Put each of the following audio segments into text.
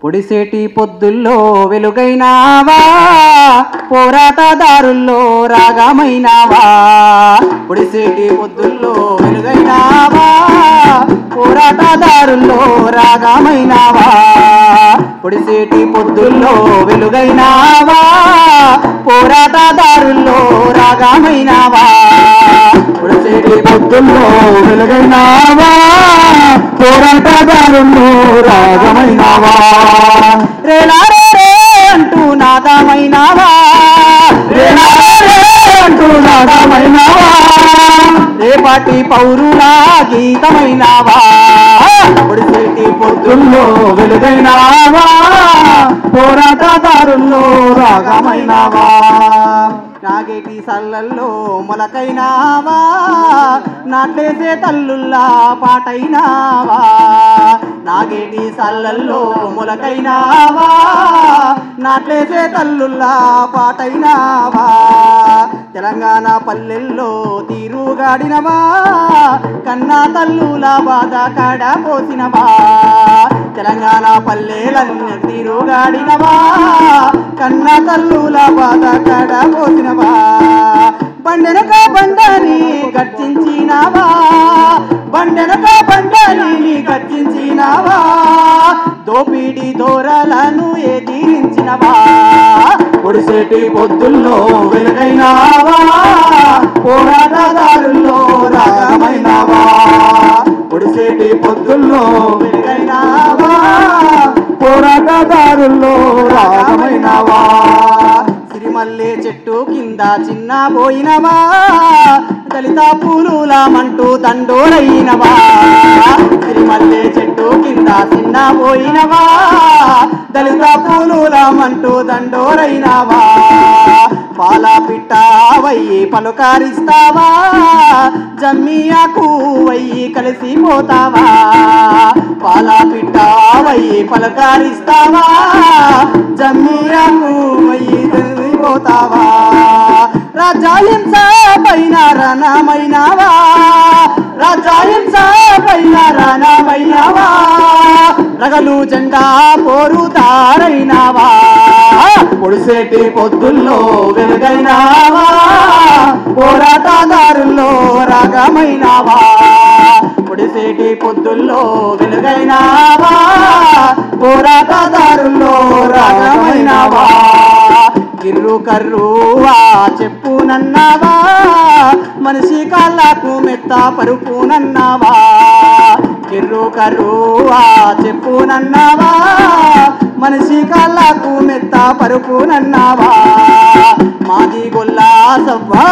పొడిసేటి పొద్దుల్లో వెలుగైనావా, పోరాటదారుల్లో రాగమైనావా. పొడిసేటి పొద్దుల్లో వెలుగైనావా, పోరాటదారుల్లో రాగమైనావా. పొడిసేటి పొద్దుల్లో వెలుగైనావా, పోరాటదారుల్లో రాగమైనావా. పొడిసేటి పొద్దుల్లో వెలుగైనావా, పోరాటదారుల్లో రాగమైనావా. రేలారే అంటూ నాదమైనావా, రేలారే అంటూ నాదమైనావా. రేపటి పౌరులా గీతమైనావా. పొడిసేటి పొద్దుల్లో వెలుగైనావా, పోరాటదారుల్లో రాగమైనావా. నాగేటి సల్లల్లో మొలకైనావా, నాట్లేసే తల్లుల్లా పాటైనావా. నాగేటి సల్లల్లో మొలకైనావా, నాట్లేసే తల్లుల్లా పాటైనావా. తెలంగాణ పల్లెల్లో తీరుగాడినవా, కన్నా తల్లుల బాధ కాడ పోసినవా. తెలంగాణ పల్లెలన్నీ తీరుగాడినవా, కన్నా తల్లుల బాధ కాడ పోసినవా. బండెనక బండని గర్జించినావా, బండెనక బండని గర్జించినావా. దోపిడి దోరలను ఎదిరించినవా. పొడిసేటి పొద్దుల్లో వెలుగైనావా, పోరాటదారుల్లో రాగమైనావా. పొడిసేటి పొద్దుల్లో వెలుగైనావా, పోరాటదారుల్లో రాగమైనావా. సిరిమల్లె చెట్టు కింద చిన్న పోయినవా, దళిత పూలులమంటూ దండోరైనవా. సిరిమల్లె చెట్టు కింద చిన్న పోయినవా, దళిత పూలులమంటూ దండోరైనవా. పాల పిట్టవయ్యి పలుకరిస్తావా, జమ్మియాకు వయ్యి కలిసిపోతావా. పాల పిట్టవయ్యి పలుకరిస్తావా, జమ్మియాకు వయ్యి కలిసిపోతావా. రాజాహింస పైన రణమైనావా, రాజాహింస పైన రణమైనావా. రగలు జెండా పోరుదారైనావా. పొడిసేటి పొద్దుల్లో వెలుగైనావా, పోరాటదారుల్లో రాగమైనావా. పొడిసేటి పొద్దుల్లో వెలుగైనావా, పోరాటదారుల్లో రాగమైనావా. కిర్రు కర్రువా చెప్పునన్నావా, మనిషి కాళ్ళకు మెత్త పరుపునన్నావా. కిర్రు కర్రువా చెప్పునన్నావా, మనిషి కాళ్ళకు మెత్త పరుపునన్నావా. మాది గొల్లా సవ్వా,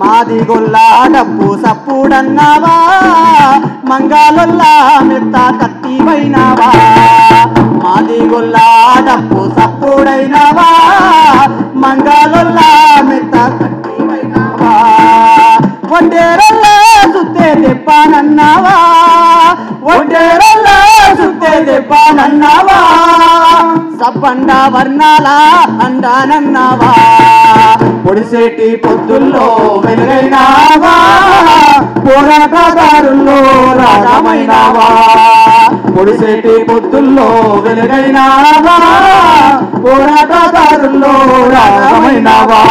మాది గొల్లా డప్పు సప్పుడన్నావా. మంగాలొల్లా మెత్త కత్తివైనావా. మాది గొల్లా డప్పు సప్పుడైనావా, మంగాలొల్లా మెత్త కత్తివైనావా. ఒడ్డేరల్లా సుత్తే దెబ్బనన్నావా, ఒడ్డేరల్లా సుత్తే దెబ్బనన్నావా. సబ్బండ వర్ణాల అండానన్నావా. పొడిసేటి పొద్దుల్లో వెలుగైనావా, పోరాటదారుల్లో రాగమైనావా. పొడిసేటి పొద్దుల్లో వెలుగైనావా, పోరాటదారుల్లో రాగమైనావా.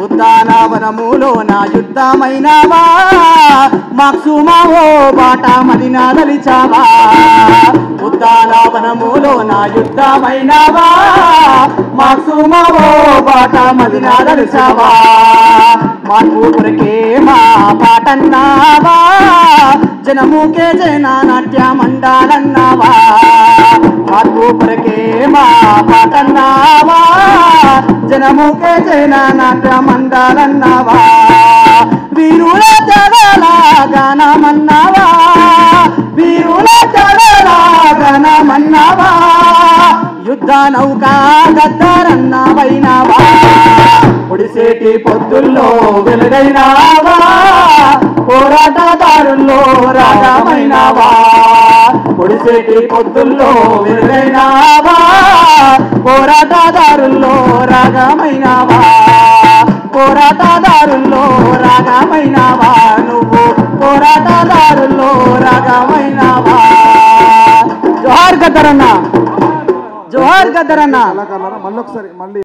ఉద్దానవనములో నా యుద్ధమైనావా, మాక్సుమావో బాట మదిన దలిచావా. ఉద్దానవనములో నా యుద్ధమైనావా, మాక్సుమావో బాట మదిన దలిచావా. మార్పు కొరకే మా పాటన్నావా, జనముకే జన నాట్య మండలన్నావా. మార్పు కొరకే మా పాటన్నావా, జనముకే జన నాట్య మండలన్నావా. వీరుల జగల గానమన్నావా, వీరుల జగల గానమన్నావా. యుద్ధ నౌకా గద్దరన్నవైనావా. పొడిసేటి పొద్దుల్లో వెలుగైనావా, పోరాటదారుల్లో రాగమైనావా. పొడిసేటి పొద్దుల్లో వెలుగైనావా, పోరాటదారుల్లో రాగమైనావా. పోరాటదారుల్లో రాగమైనావా. నువ్వు పోరాటదారుల్లో రాగమైనావా. జోహార్ గద్దరన్న. జోహార్ గద్దరన్న. కళాకారులారా మళ్ళీ ఒకసారి